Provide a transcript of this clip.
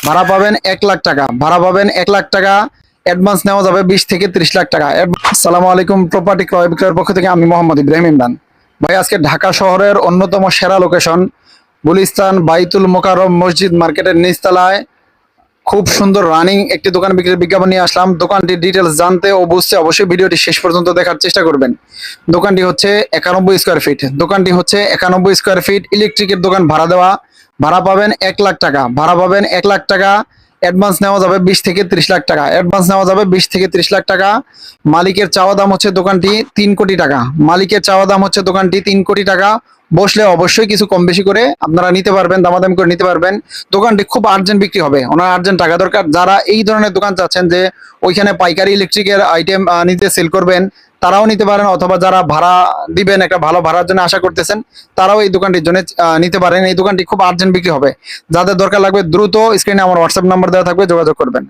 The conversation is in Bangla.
ভাড়া পাবেন 1 লাখ টাকা, ভাড়া পাবেন 1 লাখ টাকা। অ্যাডভান্স নেওয়া যাবে 20 থেকে 30 লাখ টাকা। আসসালামু আলাইকুম, প্রপার্টি ক্রয় বিক্রয়ের পক্ষ থেকে আমি মোহাম্মদ ইব্রাহিম ইমরান। ভাই, আজকে ঢাকা শহরের অন্যতম সেরা লোকেশন গুলিস্তান বাইতুল মোকাররম মসজিদ মার্কেটের নিচতলায় খুব সুন্দর রানিং একটি দোকান বিক্রির বিজ্ঞাপন নিয়ে আসলাম। দোকানটির ডিটেলস জানতে ও বুঝতে অবশ্যই ভিডিওটি শেষ পর্যন্ত দেখার চেষ্টা করবেন। দোকানটি হচ্ছে 91 স্কোয়ার ফিট। দোকানটি হচ্ছে 91 স্কোয়ার ফিট, ইলেকট্রিকের দোকান, ভাড়া দেওয়া। ভাড়া পাবেন 1 লাখ টাকা, ভাড়া পাবেন 1 লাখ টাকা। অ্যাডভান্স নেওয়া যাবে 20 থেকে 30 লাখ টাকা, অ্যাডভান্স নেওয়া যাবে 20 থেকে 30 লাখ টাকা। মালিকের চাওয়া দাম হচ্ছে দোকানটি 3 কোটি টাকা, মালিকের চাওয়া দাম হচ্ছে দোকানটি 3 কোটি টাকা। বসলে অবশ্যই কিছু কম বেশি করে আপনারা নিতে পারবেন, দামাদামি করে নিতে পারবেন। দোকানটি খুব আর্জেন্ট বিক্রি হবে, ওনার আর্জেন্ট টাকা দরকার। যারা এই ধরনের দোকান চাচ্ছেন যে ওইখানে পাইকারি ইলেকট্রিকের আইটেম নিতে সেল করবেন, তারাও নিতে পারেন। অথবা যারা ভাড়া দিবেন, একটা ভালো ভাড়ার জন্য আশা করতেছেন, তারাও এই দোকানটির জন্য নিতে পারেন। এই দোকানটি খুব আর্জেন্ট বিক্রি হবে। যাদের দরকার লাগবে দ্রুত স্ক্রিনে আমার হোয়াটসঅ্যাপ নাম্বার দেওয়া থাকবে, যোগাযোগ করবেন।